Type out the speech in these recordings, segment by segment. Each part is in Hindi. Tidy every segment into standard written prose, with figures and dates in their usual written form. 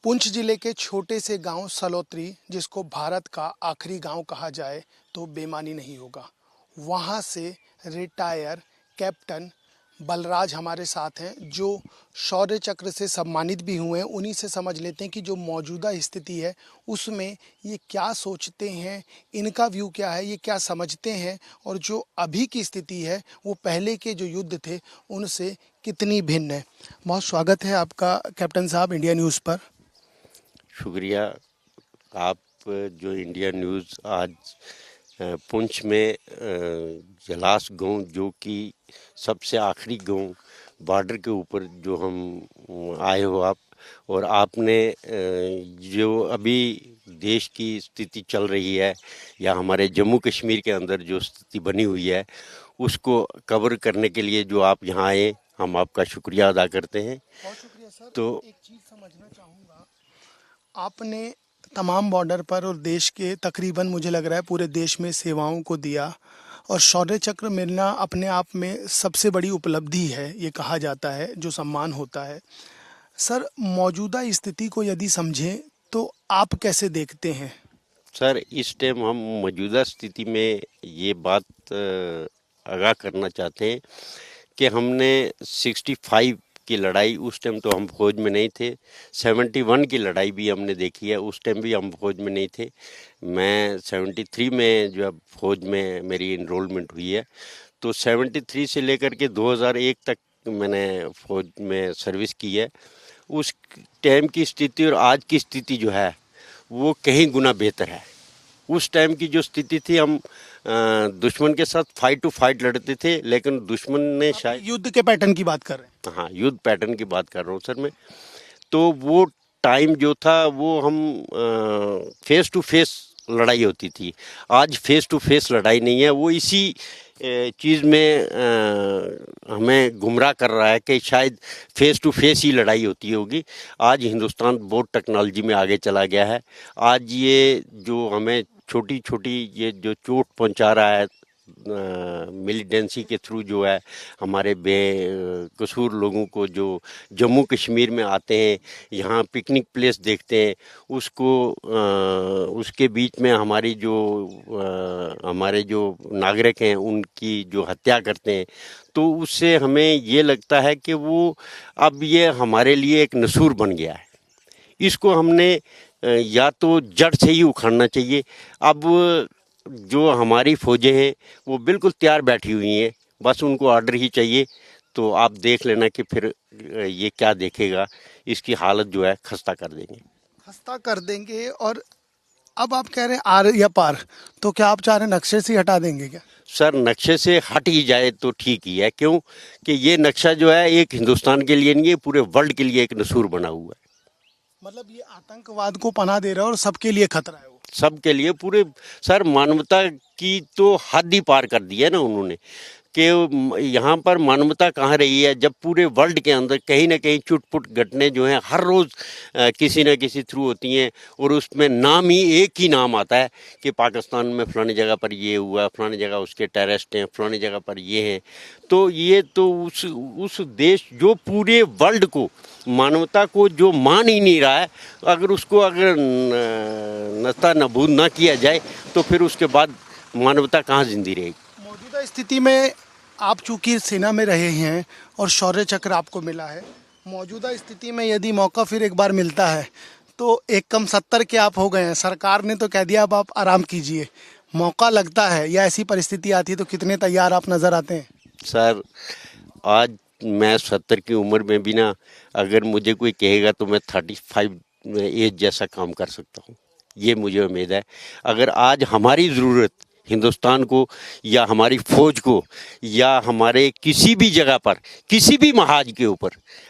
पुंछ जिले के छोटे से गांव सलोत्री, जिसको भारत का आखिरी गांव कहा जाए तो बेमानी नहीं होगा, वहां से रिटायर कैप्टन बलराज हमारे साथ हैं, जो शौर्य चक्र से सम्मानित भी हुए हैं। उन्हीं से समझ लेते हैं कि जो मौजूदा स्थिति है उसमें ये क्या सोचते हैं, इनका व्यू क्या है, ये क्या समझते हैं, और जो अभी की स्थिति है वो पहले के जो युद्ध थे उनसे कितनी भिन्न है। बहुत स्वागत है आपका कैप्टन साहब इंडिया न्यूज़ पर। शुक्रिया। आप जो इंडिया न्यूज़ आज पुंछ में जलास गांव, जो कि सबसे आखिरी गांव बॉर्डर के ऊपर जो हम आए हो आप, और आपने जो अभी देश की स्थिति चल रही है या हमारे जम्मू कश्मीर के अंदर जो स्थिति बनी हुई है उसको कवर करने के लिए जो आप यहाँ आए, हम आपका शुक्रिया अदा करते हैं। बहुत शुक्रिया सर। तो एक चीज़ समझना चाहूँगा, आपने तमाम बॉर्डर पर और देश के तकरीबन मुझे लग रहा है पूरे देश में सेवाओं को दिया, और शौर्य चक्र मिलना अपने आप में सबसे बड़ी उपलब्धि है, ये कहा जाता है, जो सम्मान होता है। सर, मौजूदा स्थिति को यदि समझें तो आप कैसे देखते हैं? सर, इस टाइम हम मौजूदा स्थिति में ये बात आगाह करना चाहते हैं कि हमने 65 की लड़ाई, उस टाइम तो हम फौज में नहीं थे। 71 की लड़ाई भी हमने देखी है, उस टाइम भी हम फौज में नहीं थे। मैं 73 में जब फौज में मेरी इनरोलमेंट हुई है, तो 73 से लेकर के 2001 तक मैंने फौज में सर्विस की है। उस टाइम की स्थिति और आज की स्थिति जो है वो कहीं गुना बेहतर है। उस टाइम की जो स्थिति थी, हम दुश्मन के साथ फाइट टू फाइट लड़ते थे, लेकिन दुश्मन ने शायद युद्ध के पैटर्न की बात कर रहे हैं? हाँ, युद्ध पैटर्न की बात कर रहा हूँ सर मैं। तो वो टाइम जो था वो हम फेस टू फेस लड़ाई होती थी। आज फेस टू फेस लड़ाई नहीं है। वो इसी चीज़ में हमें गुमराह कर रहा है कि शायद फेस टू फेस ही लड़ाई होती होगी। आज हिंदुस्तान बहुत टेक्नोलॉजी में आगे चला गया है। आज ये जो हमें छोटी छोटी ये जो चोट पहुंचा रहा है मिलिटेंसी के थ्रू, जो है हमारे बेकसूर लोगों को जो जम्मू कश्मीर में आते हैं, यहाँ पिकनिक प्लेस देखते हैं, उसको उसके बीच में हमारे जो नागरिक हैं उनकी जो हत्या करते हैं, तो उससे हमें ये लगता है कि वो अब ये हमारे लिए एक नसूर बन गया है। इसको हमने या तो जड़ से ही उखाड़ना चाहिए। अब जो हमारी फौजें हैं वो बिल्कुल तैयार बैठी हुई हैं, बस उनको ऑर्डर ही चाहिए। तो आप देख लेना कि फिर ये क्या देखेगा, इसकी हालत जो है खस्ता कर देंगे। खस्ता कर देंगे। और अब आप कह रहे हैं आर या पार, तो क्या आप चाह रहे हैं नक्शे से ही हटा देंगे क्या? सर, नक्शे से हट ही जाए तो ठीक ही है। क्यों कि ये नक्शा जो है एक हिंदुस्तान के लिए नहीं है, पूरे वर्ल्ड के लिए एक नसूर बना हुआ है। मतलब ये आतंकवाद को पनाह दे रहा है और सबके लिए खतरा है वो। सबके लिए, पूरे सर मानवता की तो हद ही पार कर दी है ना उन्होंने, कि यहाँ पर मानवता कहाँ रही है, जब पूरे वर्ल्ड के अंदर कहीं ना कहीं चुटपुट घटने जो हैं हर रोज़ किसी न किसी थ्रू होती हैं, और उसमें नाम ही एक ही नाम आता है कि पाकिस्तान में फलानी जगह पर ये हुआ, फलानी जगह उसके टेररिस्ट हैं, फलानी जगह पर ये हैं। तो ये तो उस देश जो पूरे वर्ल्ड को, मानवता को जो मान ही नहीं रहा है, अगर उसको अगर नस्ता नबूद ना किया जाए तो फिर उसके बाद मानवता कहाँ जिंदी रहेगी। मौजूदा स्थिति में आप चूंकि सेना में रहे हैं और शौर्य चक्र आपको मिला है, मौजूदा स्थिति में यदि मौका फिर एक बार मिलता है तो एक कम 70 के आप हो गए हैं, सरकार ने तो कह दिया अब आप आराम कीजिए, मौका लगता है या ऐसी परिस्थिति आती है तो कितने तैयार आप नज़र आते हैं? सर, आज मैं 70 की उम्र में भी ना, अगर मुझे कोई कहेगा तो मैं 35 एज जैसा काम कर सकता हूँ, ये मुझे उम्मीद है। अगर आज हमारी ज़रूरत हिंदुस्तान को या हमारी फौज को या हमारे किसी भी जगह पर, किसी भी महाज के ऊपर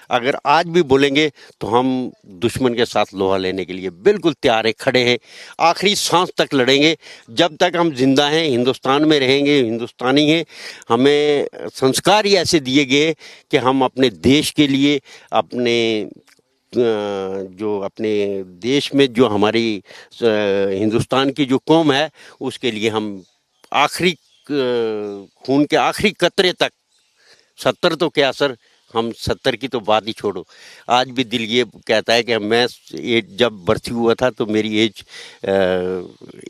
अगर आज भी बोलेंगे तो हम दुश्मन के साथ लोहा लेने के लिए बिल्कुल तैयार है, खड़े हैं, आखिरी सांस तक लड़ेंगे। जब तक हम जिंदा हैं, हिंदुस्तान में रहेंगे, हिंदुस्तानी हैं। हमें संस्कार ही ऐसे दिए गए कि हम अपने देश के लिए, अपने जो अपने देश में जो हमारी हिंदुस्तान की जो कौम है उसके लिए हम आखिरी खून के आखिरी कतरे तक, 70 तो क्या सर, हम 70 की तो बात ही छोड़ो, आज भी दिल ये कहता है कि मैं जब भर्ती हुआ था तो मेरी एज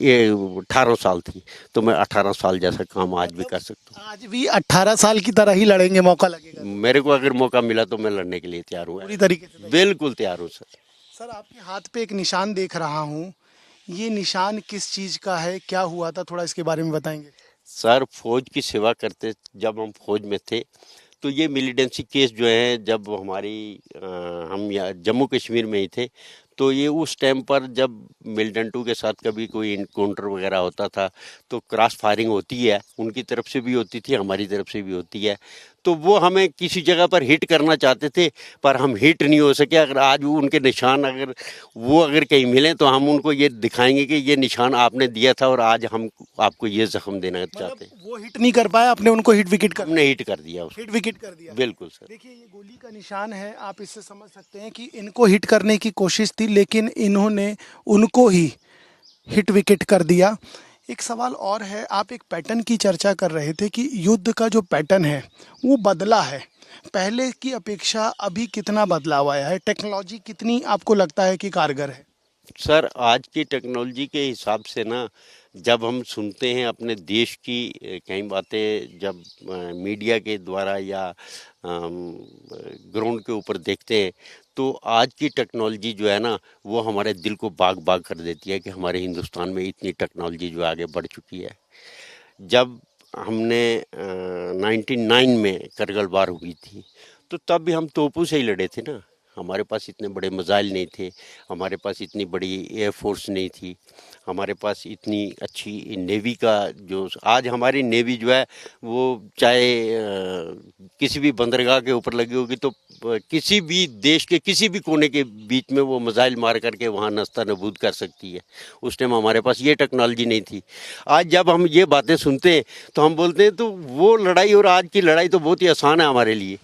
ये 18 साल थी, तो मैं 18 साल जैसा काम आज भी कर सकता आज भी 18 साल की तरह ही लड़ेंगे, मौका लगेगा हूँ। मेरे को अगर मौका मिला तो मैं लड़ने के लिए तैयार हूँ, पूरी तरीके से? बिल्कुल तैयार हूँ सर। सर, आपके हाथ पे एक निशान देख रहा हूँ, ये निशान किस चीज का है, क्या हुआ था, थोड़ा इसके बारे में बताएंगे? सर फौज की सेवा करते जब हम फौज में थे तो ये मिलिटेंसी केस जो है, जब हम यहाँ जम्मू कश्मीर में ही थे, तो ये उस टाइम पर जब मिलिटेंटों के साथ कभी कोई इनकाउंटर वगैरह होता था तो क्रॉस फायरिंग होती है, उनकी तरफ से भी होती थी, हमारी तरफ से भी होती है। तो वो हमें किसी जगह पर हिट करना चाहते थे पर हम हिट नहीं हो सके। अगर आज वो उनके निशान अगर कहीं मिले तो हम उनको ये दिखाएंगे कि ये निशान आपने दिया था और आज हम आपको ये जख्म देना चाहते हैं। वो हिट नहीं कर पाया, आपने उनको हिट विकेट कर हमने हिट कर दिया उसको। हिट विकेट कर दिया। बिल्कुल सर। देखिए, ये गोली का निशान है, आप इससे समझ सकते हैं कि इनको हिट करने की कोशिश थी लेकिन इन्होंने उनको ही हिट विकेट कर दिया। एक सवाल और है, आप एक पैटर्न की चर्चा कर रहे थे कि युद्ध का जो पैटर्न है वो बदला है, पहले की अपेक्षा अभी कितना बदलाव आया है, टेक्नोलॉजी कितनी आपको लगता है कि कारगर है? सर आज की टेक्नोलॉजी के हिसाब से ना, जब हम सुनते हैं अपने देश की कई बातें, जब मीडिया के द्वारा या ग्राउंड के ऊपर देखते हैं, तो आज की टेक्नोलॉजी जो है ना वो हमारे दिल को बाग बाग कर देती है कि हमारे हिंदुस्तान में इतनी टेक्नोलॉजी जो आगे बढ़ चुकी है। जब हमने 99 में करगिल वार हुई थी तो तब भी हम तोपों से ही लड़े थे ना, हमारे पास इतने बड़े मिसाइल नहीं थे, हमारे पास इतनी बड़ी एयरफोर्स नहीं थी, हमारे पास इतनी अच्छी नेवी का जो आज हमारी नेवी जो है वो चाहे किसी भी बंदरगाह के ऊपर लगी होगी तो किसी भी देश के किसी भी कोने के बीच में वो मिसाइल मार करके वहाँ नस्ता नबूद कर सकती है। उस टाइम हमारे पास ये टेक्नोलॉजी नहीं थी। आज जब हम ये बातें सुनते हैं तो हम बोलते हैं तो वो लड़ाई और आज की लड़ाई तो बहुत ही आसान है हमारे लिए।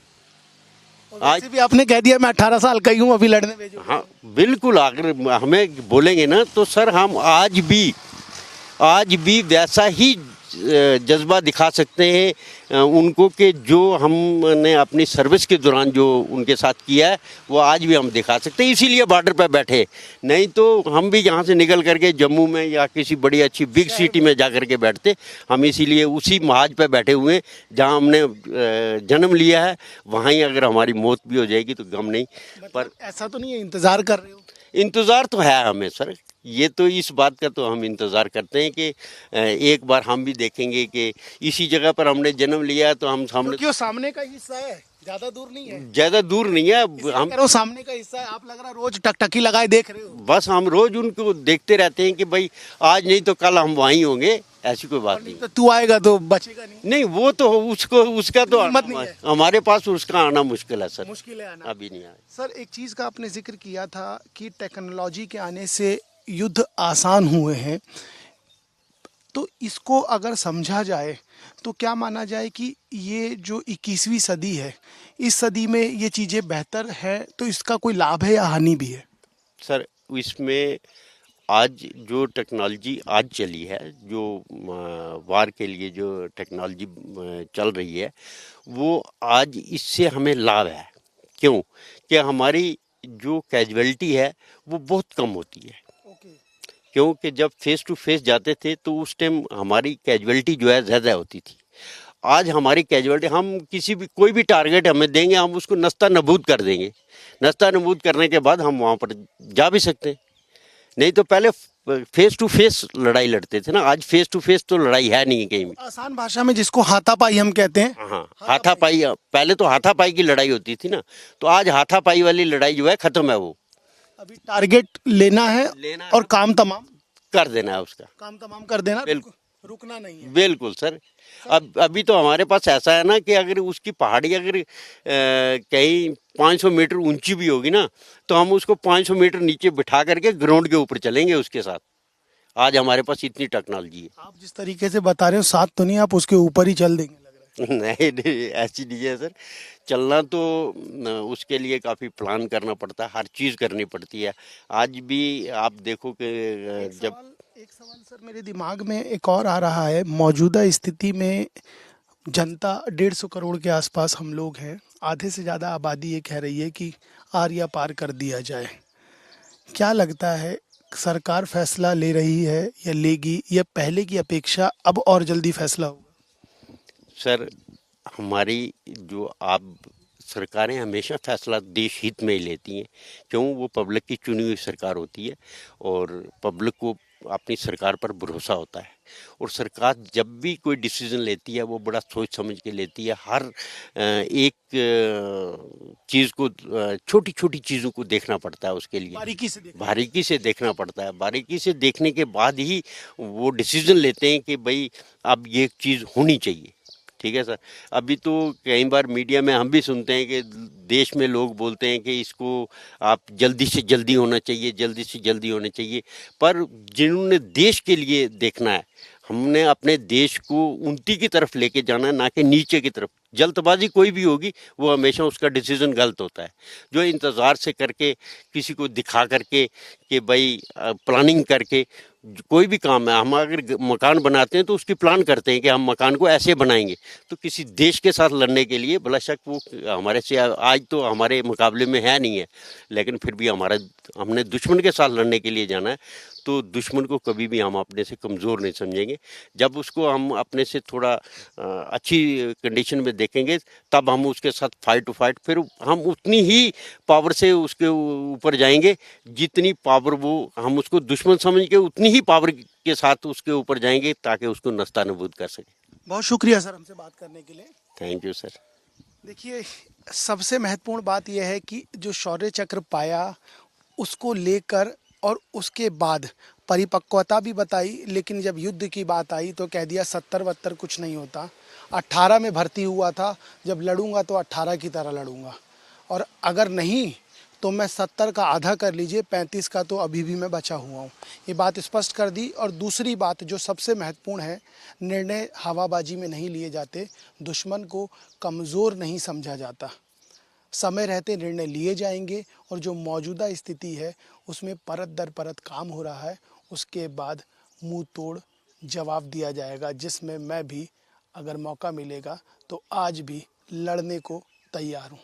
आज भी आपने कह दिया मैं 18 साल का ही हूँ, अभी लड़ने भेजो। हाँ बिल्कुल, अगर हमें बोलेंगे ना तो सर हम आज भी वैसा ही जज्बा दिखा सकते हैं उनको कि जो हमने अपनी सर्विस के दौरान जो उनके साथ किया है वो आज भी हम दिखा सकते हैं। इसीलिए बॉर्डर पर बैठे, नहीं तो हम भी यहाँ से निकल करके जम्मू में या किसी बड़ी अच्छी बिग सिटी में जा कर के बैठते। हम इसीलिए उसी महाज पर बैठे हुए हैं जहाँ हमने जन्म लिया है, वहाँ ही अगर हमारी मौत भी हो जाएगी तो गम नहीं। पर ऐसा तो नहीं है इंतजार कर रहे हो? इंतज़ार तो है हमें सर, ये तो इस बात का तो हम इंतज़ार करते हैं कि एक बार हम भी देखेंगे कि इसी जगह पर हमने जन्म लिया तो हम सामने, क्योंकि वो सामने का हिस्सा है, ज़्यादा दूर नहीं है। ज़्यादा दूर नहीं है, हम कह रहा हूं सामने का हिस्सा है। आप लग रहा है रोज टकटकी लगाए देख रहे हो। बस हम रोज उनको देखते रहते हैं कि भाई आज नहीं तो कल हम वहीं होंगे, ऐसी कोई बात नहीं। तो तू आएगा तो बचेगा नहीं। नहीं वो तो उसका तो हिम्मत नहीं है। हमारे पास उसका आना मुश्किल है सर, मुश्किल है आना। अभी नहीं आया। सर, एक चीज़ का आपने जिक्र किया था कि टेक्नोलॉजी के आने से युद्ध आसान हुए हैं, तो इसको अगर समझा जाए तो क्या माना जाए कि ये जो 21वीं सदी है, इस सदी में ये चीज़ें बेहतर है, तो इसका कोई लाभ है या हानि भी है? सर इसमें आज जो टेक्नोलॉजी आज चली है, जो वार के लिए जो टेक्नोलॉजी चल रही है, वो आज इससे हमें लाभ है। क्यों? कि हमारी जो कैजुअलिटी है वो बहुत कम होती है। क्योंकि जब फेस टू फेस जाते थे तो उस टाइम हमारी कैजुअलिटी जो है ज़्यादा होती थी। आज हमारी कैजुअलिटी, हम कोई भी टारगेट हमें देंगे हम उसको नस्ता नबूद कर देंगे। नस्ता नबूद करने के बाद हम वहाँ पर जा भी सकते हैं। नहीं तो पहले फेस टू फेस लड़ाई लड़ते थे ना, आज फेस टू फेस तो लड़ाई है नहीं कहीं भी। आसान भाषा में जिसको हाथापाई हम कहते हैं। हाँ, हाथापाई, पहले तो हाथापाई की लड़ाई होती थी ना, तो आज हाथापाई वाली लड़ाई जो है खत्म है। वो अभी टारगेट लेना है और काम तमाम कर देना है, उसका काम तमाम कर देना, बिल्कुल रुकना नहीं है। बिल्कुल सर। अभी तो हमारे पास ऐसा है ना कि अगर उसकी पहाड़ी अगर कहीं 500 मीटर ऊंची भी होगी ना तो हम उसको 500 मीटर नीचे बिठा करके ग्राउंड के ऊपर चलेंगे उसके साथ। आज हमारे पास इतनी टेक्नोलॉजी है। आप जिस तरीके से बता रहे हो साथ तो नहीं, आप उसके ऊपर ही चल देंगे लग रहा है। नहीं ऐसी नहीं है सर, चलना तो उसके लिए काफ़ी प्लान करना पड़ता है, हर चीज़ करनी पड़ती है। आज भी आप देखो कि एक सवाल सर मेरे दिमाग में एक और आ रहा है। मौजूदा स्थिति में जनता 150 करोड़ के आसपास हम लोग हैं, आधे से ज़्यादा आबादी ये कह रही है कि आरिया पार कर दिया जाए। क्या लगता है, सरकार फैसला ले रही है या लेगी, या पहले की अपेक्षा अब और जल्दी फैसला होगा? सर, हमारी जो आप सरकारें हमेशा फैसला देश हित में ही लेती हैं। क्यों? वो पब्लिक की चुनी हुई सरकार होती है और पब्लिक को अपनी सरकार पर भरोसा होता है। और सरकार जब भी कोई डिसीजन लेती है वो बड़ा सोच समझ के लेती है। हर एक चीज़ को, छोटी छोटी चीज़ों को देखना पड़ता है उसके लिए, बारीकी से देखा। बारीकी से देखना पड़ता है। बारीकी से देखने के बाद ही वो डिसीजन लेते हैं कि भाई अब ये चीज़ होनी चाहिए। ठीक है सर। अभी तो कई बार मीडिया में हम भी सुनते हैं कि देश में लोग बोलते हैं कि इसको आप जल्दी से जल्दी होना चाहिए, जल्दी से जल्दी होना चाहिए। पर जिन्होंने देश के लिए देखना है, हमने अपने देश को उन्नति की तरफ लेके जाना है, ना कि नीचे की तरफ। जल्दबाजी कोई भी होगी वो हमेशा उसका डिसीजन गलत होता है। जो इंतज़ार से करके, किसी को दिखा करके कि भाई प्लानिंग करके कोई भी काम है, हम अगर मकान बनाते हैं तो उसकी प्लान करते हैं कि हम मकान को ऐसे बनाएंगे। तो किसी देश के साथ लड़ने के लिए भला शक वो हमारे से आज तो हमारे मुकाबले में है नहीं है, लेकिन फिर भी हमने दुश्मन के साथ लड़ने के लिए जाना है। तो दुश्मन को कभी भी हम अपने से कमज़ोर नहीं समझेंगे। जब उसको हम अपने से थोड़ा अच्छी कंडीशन में देखेंगे तब हम उसके साथ फाइट टू फाइट, फिर हम उतनी ही पावर से उसके ऊपर जाएंगे जितनी पावर वो, हम उसको दुश्मन समझ के उतनी ही पावर के साथ उसके ऊपर जाएंगे ताकि उसको नस्तानाबूद कर सके। बहुत शुक्रिया सर हमसे बात करने के लिए। Thank you sir. देखिए, सबसे महत्वपूर्ण बात यह है कि जो शौर्य चक्र पाया उसको लेकर, और उसके बाद परिपक्वता भी बताई, लेकिन जब युद्ध की बात आई तो कह दिया 70-72 कुछ नहीं होता। 18 में भर्ती हुआ था, जब लड़ूंगा तो 18 की तरह लड़ूंगा, और अगर नहीं तो मैं 70 का आधा कर लीजिए, 35 का तो अभी भी मैं बचा हुआ हूँ। ये बात स्पष्ट कर दी। और दूसरी बात जो सबसे महत्वपूर्ण है, निर्णय हवाबाजी में नहीं लिए जाते, दुश्मन को कमज़ोर नहीं समझा जाता, समय रहते निर्णय लिए जाएंगे। और जो मौजूदा स्थिति है उसमें परत दर परत काम हो रहा है, उसके बाद मुंह तोड़ जवाब दिया जाएगा, जिसमें मैं भी अगर मौका मिलेगा तो आज भी लड़ने को तैयार हूँ।